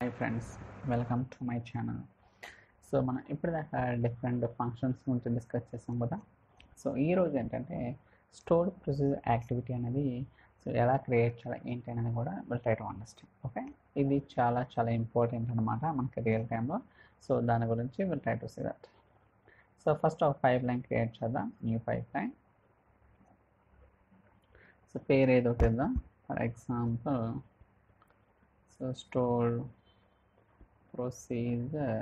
Hi friends, welcome to my channel. So మనం ఇప్పటిదాకా different functions గురించి డిస్కస్ చేసాం కదా. సో ఈరోజు ఏంటంటే స్టోర్డ్ ప్రొసీజర్ యాక్టివిటీ అనేది సో ఎలా క్రియేట్ చేయాలి ఏంటి అనేది కూడా will try to understand. Okay, ఇది చాలా ఇంపార్టెంట్ అనమాట మనకి రియల్ టైంలో. సో దాని గురించి will try to see that. So first ఒక పైప్ లైన్ క్రియేట్ చేద్దాం, న్యూ పైప్ లైన్. సో పేరు ఏదో తెద్దాం, for example so stored procedure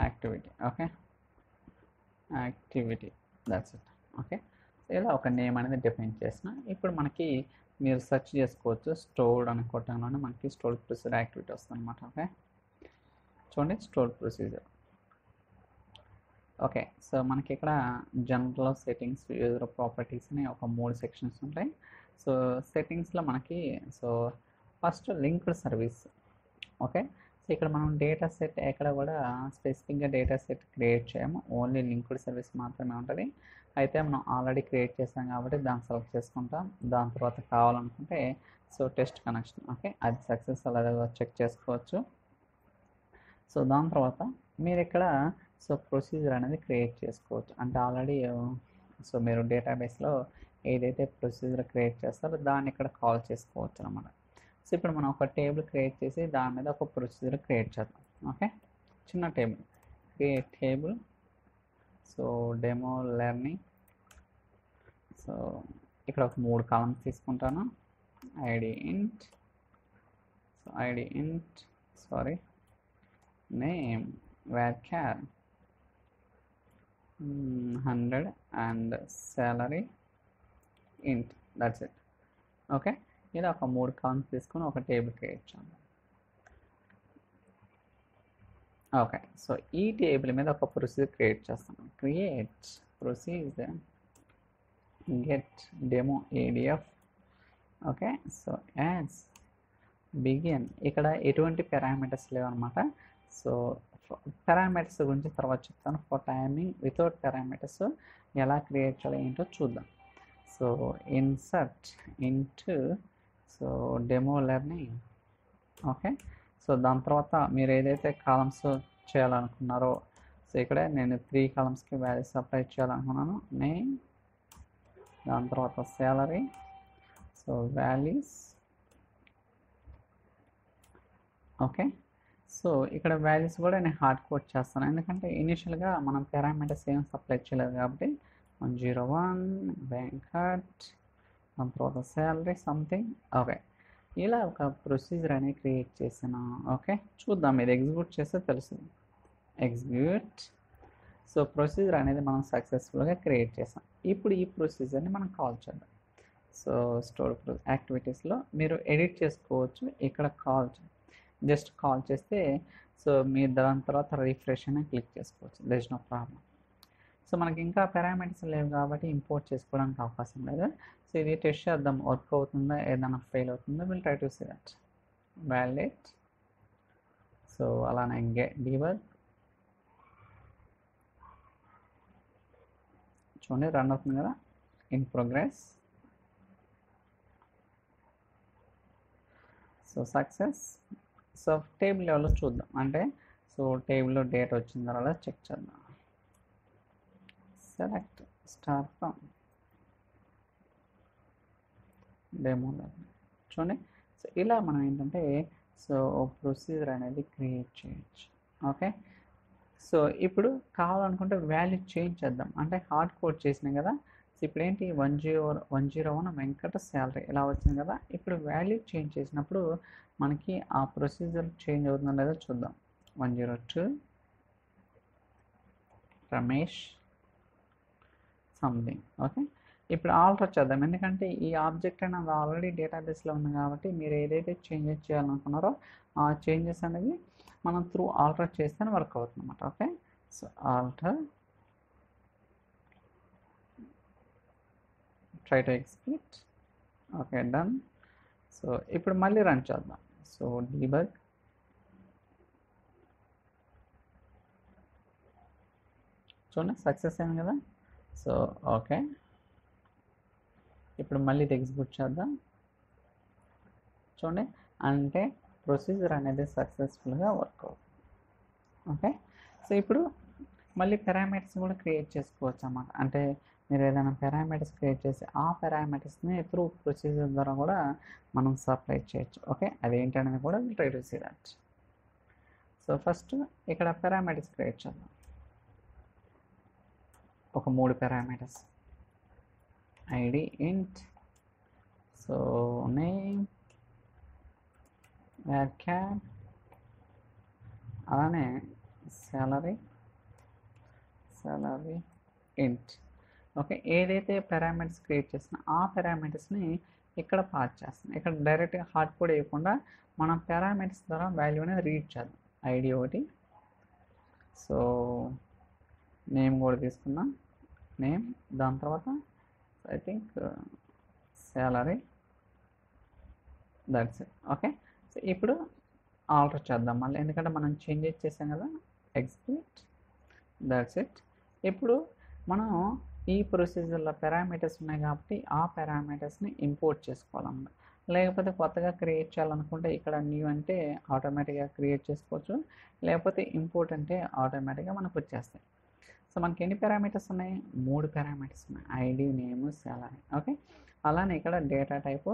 activity. Okay, activity, that's it. Okay, ఇలా ఒక నేమ్ అనేది డిఫైన్ చేసిన. ఇప్పుడు మనకి మీరు సెర్చ్ చేసుకోవచ్చు, స్టోర్డ్ అని కొట్టడంలోనే మనకి స్టోర్డ్ ప్రొసీజర్ యాక్టివిటీ వస్తుంది అనమాట. ఓకే, చూడండి స్టోర్డ్ ప్రొసీజర్. ఓకే, సో మనకి ఇక్కడ జనరల్ సెట్టింగ్స్, యూజర్ ప్రాపర్టీస్ అని ఒక 3 సెక్షన్స్ ఉంటాయి. సో సెట్టింగ్స్లో మనకి so first linked service. Okay, so ఇక్కడ మనం డేటా సెట్ ఎక్కడ కూడా స్పెసిఫిక్గా డేటా సెట్ క్రియేట్ చేయము, ఓన్లీ లింక్డ్ సర్వీస్ మాత్రమే ఉంటుంది. అయితే మనం ఆల్రెడీ క్రియేట్ చేసాం కాబట్టి దాన్ని సెలెక్ట్ చేసుకుంటాం. దాని తర్వాత కావాలనుకుంటే సో టెస్ట్ కనెక్షన్, ఓకే, అది సక్సెస్ అలా చెక్ చేసుకోవచ్చు. సో దాని తర్వాత మీరు ఇక్కడ సో ప్రొసీజర్ అనేది క్రియేట్ చేసుకోవచ్చు. అంటే ఆల్రెడీ సో మీరు డేటాబేస్లో ఏదైతే ప్రొసీజర్ క్రియేట్ చేస్తారో దాన్ని ఇక్కడ కాల్ చేసుకోవచ్చు అనమాట. సో ఇప్పుడు మనం ఒక టేబుల్ క్రియేట్ చేసి దాని మీద ఒక ప్రొసీజర్ క్రియేట్ చేద్దాం. ఓకే, చిన్న table, create table. So demo learning. So ఇక్కడ ఒక 3 కాలమ్స్ తీసుకుంటాను. ఐడి ఇంట్, సో ఐడి ఇంట్, sorry, name varchar 100 and salary int, that's it. Okay, ఇలా ఒక 3 కాలమ్స్ తీసుకొని ఒక టేబుల్ క్రియేట్ చేద్దాం. ఓకే, సో ఈ టేబుల్ మీద ఒక ప్రొసీజర్ క్రియేట్ చేస్తాను. Create procedure get demo ADF. Okay, so as begin, ఇక్కడ ఎటువంటి పారామీటర్స్ లేవన్నమాట. సో పారామీటర్స్ గురించి తర్వాత చెప్తాను. ఫర్ టైమింగ్ వితౌట్ పారామీటర్స్ ఎలా క్రియేట్ చేయాలి ఏంటో చూద్దాం. So insert into so demo learning. Okay, so దాని తర్వాత మీరు ఏదైతే కాలమ్స్ చేయాలనుకున్నారో, సో ఇక్కడ నేను 3 కాలమ్స్కి వాల్యూస్ అప్లై చేయాలనుకున్నాను. నేమ్, దాని తర్వాత salary, so values. Okay, so ఇక్కడ వాల్యూస్ కూడా నేను హార్డ్ కోడ్ చేస్తాను, ఎందుకంటే ఇనిషియల్గా మనం పారామీటర్స్ ఏం సప్లై చేయలేదు కాబట్టి. 101 వెంకట్, దాని తర్వాత శాలరీ సంథింగ్. ఓకే, ఇలా ఒక ప్రొసీజర్ అనేది క్రియేట్ చేసాను. ఓకే, చూద్దాం, ఇది ఎగ్జిక్యూట్ చేస్తే తెలుస్తుంది. ఎగ్జిక్యూట్. సో ప్రొసీజర్ అనేది మనం సక్సెస్ఫుల్గా క్రియేట్ చేసాం. ఇప్పుడు ఈ ప్రొసీజర్ని మనం కాల్ చేద్దాం. సో స్టోర్ యాక్టివిటీస్లో మీరు ఎడిట్ చేసుకోవచ్చు. ఇక్కడ కాల్ జస్ట్ కాల్ చేస్తే సో మీరు దాని తర్వాత రిఫ్రెష్ అని క్లిక్ చేసుకోవచ్చు. There is no problem. So మనకి ఇంకా పారామీటర్స్ లేవు కాబట్టి ఇంపోర్ట్ చేసుకోవడానికి అవకాశం లేదు. సో ఇది టెస్ట్ చేద్దాం, వర్క్ అవుతుందా, ఏదైనా ఫెయిల్ అవుతుందా, will try to see that. Validate. So అలానే గెట్ డీబగ్. చూడండి రన్ అవుతుంది కదా, in progress. So success. So table లెవెల్లో చూద్దాం, అంటే సో టేబుల్లో డేట్ వచ్చిన తర్వాత చెక్ చేద్దాం. Select star from demo learning. చూడండి, సో ఇలా మనం ఏంటంటే సో ప్రొసీజర్ అనేది క్రియేట్ చేయొచ్చు. ఓకే, సో ఇప్పుడు కావాలనుకుంటే వాల్యూ చేంజ్ చేద్దాం, అంటే హార్డ్ కోడ్ చేసినాం కదా. సో ఇప్పుడు ఏంటి 101 వెంకట శాలరీ ఇలా వచ్చింది కదా. ఇప్పుడు వాల్యూ చేంజ్ చేసినప్పుడు మనకి ఆ ప్రొసీజర్ చేంజ్ అవుతుందో లేదో చూద్దాం. 102 రమేష్ సంథింగ్. ఓకే, ఇప్పుడు ఆల్టర్ చేద్దాం, ఎందుకంటే ఈ ఆబ్జెక్ట్ అనేది ఆల్రెడీ డేటాబేస్లో ఉంది కాబట్టి మీరు ఏదైతే చేంజెస్ చేయాలనుకున్నారో ఆ చేంజెస్ అనేది మనం త్రూ ఆల్టర్ చేస్తేనే వర్క్ అవుతుంది అన్నమాట. Okay, so alter, try to execute. Okay, done. So ఇప్పుడు మళ్ళీ రన్ చేద్దాం. So debug. చూడండి సక్సెస్ అయింది కదా. సో ఓకే, ఇప్పుడు మళ్ళీ ఇది ఎగ్జిక్యూట్ చేద్దాం. చూడండి, అంటే ప్రొసీజర్ అనేది సక్సెస్ఫుల్గా వర్క్ అవుతుంది. ఓకే, సో ఇప్పుడు మళ్ళీ పారామీటర్స్ కూడా క్రియేట్ చేసుకోవచ్చు అన్నమాట. అంటే మీరు ఏదైనా పారామీటర్స్ క్రియేట్ చేసి ఆ పారామీటర్స్ని త్రూ ప్రొసీజర్ ద్వారా కూడా మనం సప్లై చేయొచ్చు. ఓకే, అదేంటనేది కూడా try to see that. So first ఇక్కడ పారామీటర్స్ క్రియేట్ చేద్దాం. ఒక 3 parameters ID int, so name, varchar, అలానే salary int. ఓకే, ఏదైతే పారామీటర్స్ క్రియేట్ చేసినా ఆ పారామీటర్స్ని ఇక్కడ పాస్ చేస్తాం. ఇక్కడ డైరెక్ట్గా హార్డ్ కోడ్ వేయకుండా మనం పారామీటర్స్ ద్వారా వాల్యూ అనేది రీడ్ చేద్దాం. ఐడి ఒకటి, సో నేమ్ కూడా తీసుకున్నాం, నేమ్, దాని తర్వాత I think salary, that's it. Okay, so ఇప్పుడు ఆల్టర్ చేద్దాం మళ్ళీ, ఎందుకంటే మనం చేంజెస్ చేసాం కదా. Execute, that's it. ఇప్పుడు మనం ఈ ప్రొసీజర్లో పారామీటర్స్ ఉన్నాయి కాబట్టి ఆ పారామీటర్స్ని ఇంపోర్ట్ చేసుకోవాలన్నమాట. లేకపోతే కొత్తగా క్రియేట్ చేయాలనుకుంటే ఇక్కడ న్యూ అంటే ఆటోమేటిక్గా క్రియేట్ చేసుకోవచ్చు, లేకపోతే ఇంపోర్ట్ అంటే ఆటోమేటిక్గా మనకు వచ్చేస్తాయి. సో మనకి ఎన్ని పారామీటర్స్ ఉన్నాయి? 3 పారామీటర్స్ ఉన్నాయి, ఐడి, నేమ్, సాలరీ. ఓకే, అలానే ఇక్కడ డేటా టైపు,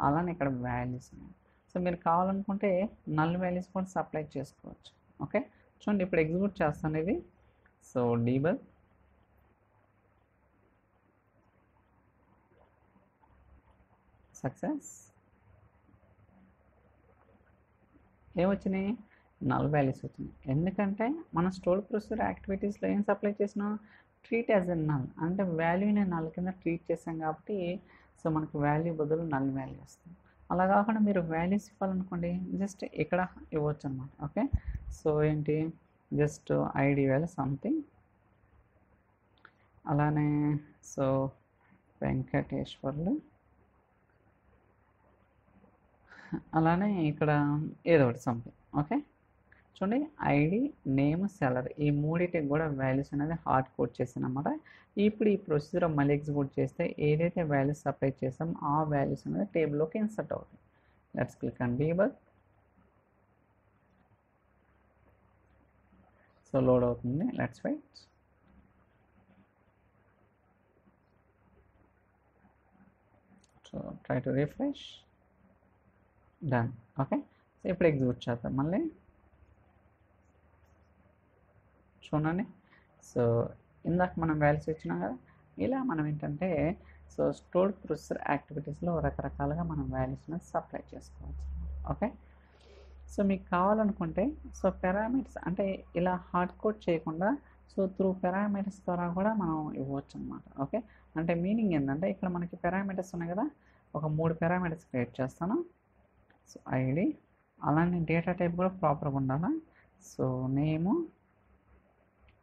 అలానే ఇక్కడ వాల్యూస్ ఉన్నాయి. సో మీరు కావాలనుకుంటే నల్ వాల్యూస్ కూడా సప్లై చేసుకోవచ్చు. ఓకే, చూడండి ఇప్పుడు ఎగ్జిక్యూట్ చేస్తాను ఇది. So debug, success. ఏమొచ్చినాయి? నల్ వాల్యూస్ వచ్చినాయి. ఎందుకంటే మన స్టోర్డ్ ప్రొసీజర్ యాక్టివిటీస్లో ఏం సప్లై చేసినాం? ట్రీట్ యాజ్ ఎ నల్, అంటే వాల్యూని నల్ కింద ట్రీట్ చేసాం కాబట్టి సో మనకు వాల్యూ బదులు నల్ వాల్యూ వస్తుంది. అలా కాకుండా మీరు వాల్యూస్ ఇవ్వాలనుకోండి జస్ట్ ఇక్కడ ఇవ్వచ్చు అనమాట. ఓకే, సో ఏంటి, జస్ట్ ఐడి వాల్యూ సంథింగ్, అలానే సో వెంకటేశ్వర్లు, అలానే ఇక్కడ ఏదో ఒకటి సంథింగ్. ఓకే, చూడండి ఐడి, నేమ్, సాలరీ, ఈ మూడింటికి కూడా వాల్యూస్ అనేది హార్డ్ కోడ్ చేసాను అనమాట. ఇప్పుడు ఈ ప్రొసీజర్ మళ్ళీ ఎగ్జిక్యూట్ చేస్తే ఏదైతే వాల్యూస్ సప్లై చేసామో ఆ వాల్యూస్ అనేది టేబుల్లోకి ఇన్సర్ట్ అవుతాయి. Let's click on debug. So load అవుతుంది, let's wait. So try to refresh, done. Okay, so ఇప్పుడు ఎగ్జిక్యూట్ చేద్దాం మళ్ళీ. చూడండి, సో ఇందాక మనం వాల్యూస్ ఇచ్చినాం కదా, ఇలా మనం ఏంటంటే సో స్టోర్డ్ ప్రొసెసర్ యాక్టివిటీస్లో రకరకాలుగా మనం వాల్యూస్ని సప్లై చేసుకోవచ్చు. ఓకే, సో మీకు కావాలనుకుంటే సో పారామీటర్స్ అంటే ఇలా హార్డ్ కోడ్ చేయకుండా సో త్రూ పారామీటర్స్ ద్వారా కూడా మనం ఇవ్వచ్చు అనమాట. ఓకే, అంటే మీనింగ్ ఏంటంటే ఇక్కడ మనకి పారామీటర్స్ ఉన్నాయి కదా, ఒక 3 పారామీటర్స్ క్రియేట్ చేస్తాను. సో ఐడి, అలానే డేటా టైప్ కూడా ప్రాపర్గా ఉండాలి. సో నేము,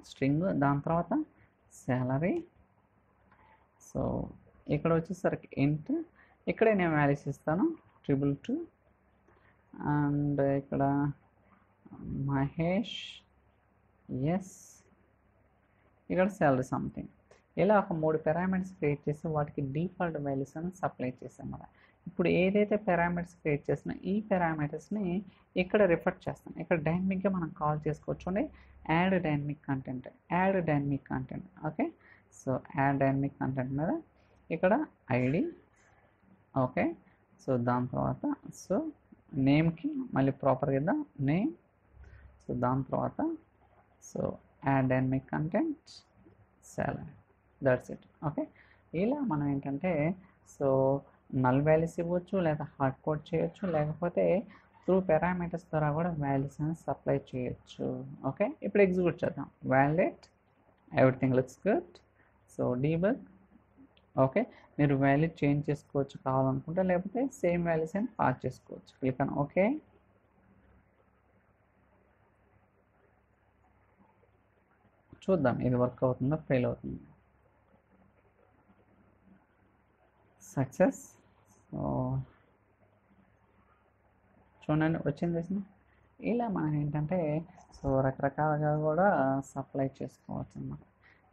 స్ట్రింగ్, దాని తర్వాత సాలరీ. సో ఇక్కడ వచ్చేసరికి ఇంట్, ఇక్కడే నేను వాల్యూస్ ఇస్తాను 222, అండ్ ఇక్కడ మహేష్, ఎస్, ఇక్కడ సాలరీ సంథింగ్. ఇలా ఒక 3 పారామీటర్స్ క్రియేట్ చేసి వాటికి డిఫాల్ట్ వాల్యూస్ అని సప్లై చేసాం కదా. ఇప్పుడు ఏదైతే పారామీటర్స్ క్రియేట్ చేసినా ఈ పారామీటర్స్ని ఇక్కడ రిఫర్ చేస్తాం. ఇక్కడ డైనమిక్గా మనం కాల్ చేసుకోవచ్చు అండి, add dynamic content, add dynamic content. Okay, so add dynamic content మీద ఇక్కడ ఐడి. ఓకే, సో దాని తర్వాత సో నేమ్కి మళ్ళీ ప్రాపర్గా ఇద్దాం నేమ్. సో దాని తర్వాత so add dynamic content, salary, that's it. Okay, ఇలా మనం ఏంటంటే సో నల్ వాల్యూస్ ఇవ్వచ్చు, లేదా హార్డ్ కోడ్ చేయొచ్చు, లేకపోతే త్రూ పారామీటర్స్ ద్వారా కూడా వాల్యూస్ అనేది సప్లై చేయొచ్చు. ఓకే, ఇప్పుడు ఎగ్జిక్యూట్ చేద్దాం. Validate, everything looks good. So debug. Okay, మీరు వాల్యూ చేంజ్ చేసుకోవచ్చు కావాలనుకుంటే, లేకపోతే సేమ్ వాల్యూస్ అని పాస్ చేసుకోవచ్చు. Click on okay. చూద్దాం ఇది వర్క్ అవుతుందో ఫెయిల్ అవుతుందో. సక్సెస్. సో చూడండి వచ్చింది. ఇలా మనం ఏంటంటే సో రకరకాలుగా కూడా సప్లై చేసుకోవచ్చు అన్నమాట.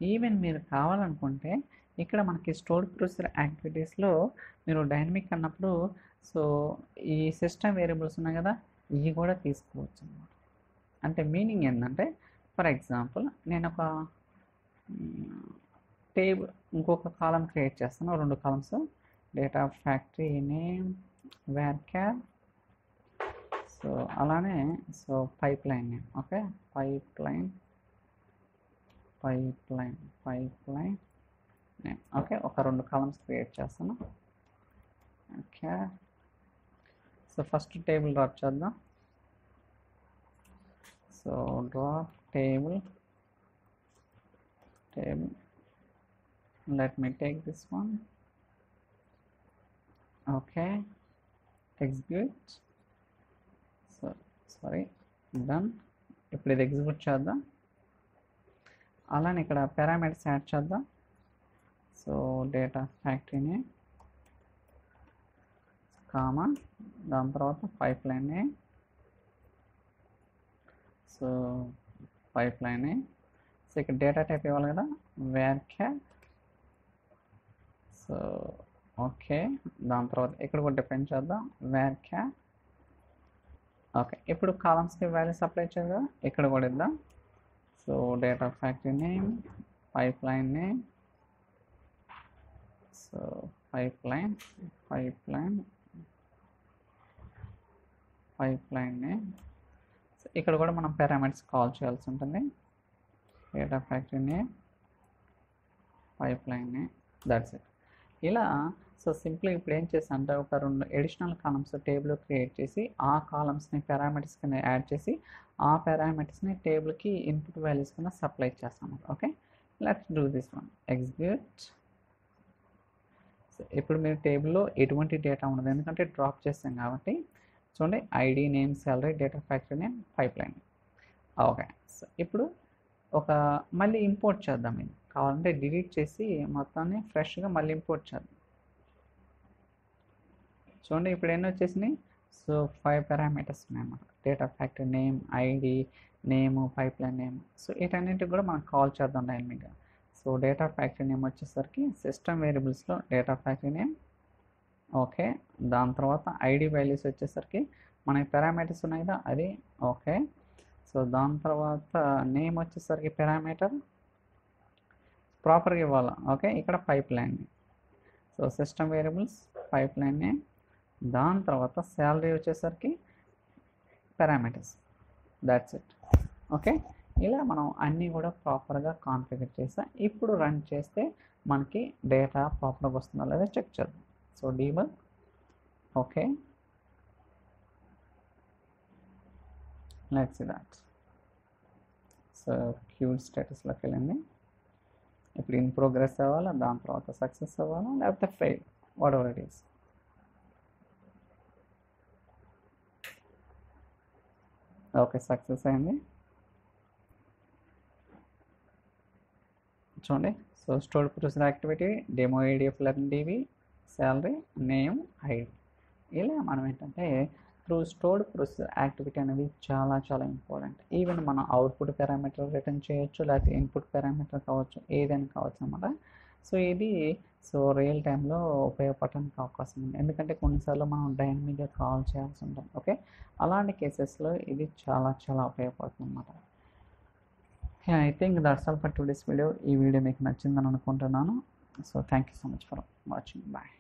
ఈవెన్ మీరు కావాలనుకుంటే ఇక్కడ మనకి స్టోర్డ్ ప్రొసీజర్ యాక్టివిటీస్లో మీరు డైనమిక్ అన్నప్పుడు సో ఈ సిస్టమ్ వేరియబుల్స్ ఉన్నాయి కదా, ఇవి కూడా తీసుకోవచ్చు అన్నమాట. అంటే మీనింగ్ ఏంటంటే ఫర్ ఎగ్జాంపుల్ నేను ఒక టేబుల్ ఇంకొక కాలం క్రియేట్ చేస్తాను, 2 columns, data factory name varchar, so అలానే so pipeline name, okay pipeline name, okay ఒక 2 కాలమ్స్ క్రియేట్ చేస్తాను. Okay so first table drop చేద్దాం. So drop table, let me take this one, okay execute, so sorry done. ఇప్పుడు ఇది execute చేద్దాం. అలానే ఇక్కడ parameters add చేద్దాం. సో డేటా ఫ్యాక్టరీని కామా, దాని తర్వాత pipeline name, so pipeline name, so ఇక్కడ డేటా టైప్ ఇవ్వాలి కదా varchar, సో ఓకే దాని తర్వాత ఇక్కడ కూడా డిఫైన్ చేద్దాం varchar, ఓకే ఇప్పుడు కాలమ్స్కి వాల్యూస్ అప్లై చేద్దాం, ఇక్కడ కూడా ఇద్దాం. So data factory name, pipeline name, so pipeline name, so ఇక్కడ కూడా మనం పారామీటర్స్ కాల్ చేయాల్సి ఉంటుంది. Data factory name, pipeline name, that's it. ఇలా సో సింపుల్గా ఇప్పుడు ఏం చేసి అంటే ఒక 2 అడిషనల్ కాలమ్స్ టేబుల్ క్రియేట్ చేసి ఆ కాలమ్స్ని పారామీటర్స్ కింద యాడ్ చేసి ఆ పారామీటర్స్ని టేబుల్కి ఇన్పుట్ వాల్యూస్ కింద సప్లై చేస్తాము. Okay let's do this one, execute. So ఇప్పుడు మీరు టేబుల్లో ఎటువంటి డేటా ఉండదు, ఎందుకంటే డ్రాప్ చేస్తాం కాబట్టి. చూడండి ID name salary data factory name pipeline. Okay so ఇప్పుడు ఒక మళ్ళీ ఇంపోర్ట్ చేద్దాం. ఇది కావాలంటే డిలీట్ చేసి మొత్తాన్ని ఫ్రెష్గా మళ్ళీ ఇంపోర్ట్ చేద్దాం. చూడండి ఇప్పుడు ఎన్ని వచ్చేసినాయి, సో 5 పారామీటర్స్ ఉన్నాయన్నమాట. Data factory name, ID name, pipeline name. So వీటన్నింటికి కూడా మనం కాల్ చేద్దాం డైనమిక్గా. సో డేటా ఫ్యాక్టరీ నేమ్ వచ్చేసరికి సిస్టమ్ వేరియబుల్స్లో డేటా ఫ్యాక్టరీ నేమ్, ఓకే దాని తర్వాత ఐడి వాల్యూస్ వచ్చేసరికి మనకి పారామీటర్స్ ఉన్నాయి కదా అది, ఓకే సో దాని తర్వాత నేమ్ వచ్చేసరికి పారామీటర్ ప్రాపర్గా ఇవ్వాలి, ఓకే ఇక్కడ pipeline. So system variables pipeline name, దాని తర్వాత శాలరీ వచ్చేసరికి పారామీటర్స్, దాట్స్ ఇట్. ఓకే ఇలా మనం అన్నీ కూడా ప్రాపర్గా కాన్ఫిగర్ చేస్తాం. ఇప్పుడు రన్ చేస్తే మనకి డేటా ప్రాపర్గా వస్తుందో లేదో చెక్ చేద్దాం. So debug, okay let's see that. So queued స్టేటస్లోకి వెళ్ళింది. ఇప్పుడు ఇన్ ప్రోగ్రెస్ అవ్వాలా, దాని తర్వాత సక్సెస్ అవ్వాలా, లేకపోతే fail, what ever it is. Okay success అయింది. చూడండి so stored procedure activity, demo IDF 11 DB, salary, name, ID. ఇలా మనం ఏంటంటే త్రూ స్టోర్డ్ ప్రొసీజర్ యాక్టివిటీ అనేది చాలా చాలా ఇంపార్టెంట్. ఈవెన్ మనం అవుట్పుట్ పారామీటర్ రిటర్న్ చేయొచ్చు, లేకపోతే ఇన్పుట్ పారామీటర్ కావచ్చు, ఏదైనా కావచ్చు అన్నమాట. సో ఇది సో రియల్ టైంలో ఉపయోగపడడానికి అవకాశం ఉంది, ఎందుకంటే కొన్నిసార్లు మనం డైనమిక్గా కాల్ చేయాల్సి ఉంటుంది. ఓకే అలాంటి కేసెస్లో ఇది చాలా చాలా ఉపయోగపడుతుంది అన్నమాట. I think that's all for today's video. ఈ వీడియో మీకు నచ్చిందని అనుకుంటున్నాను. So thank you so much for watching. Bye.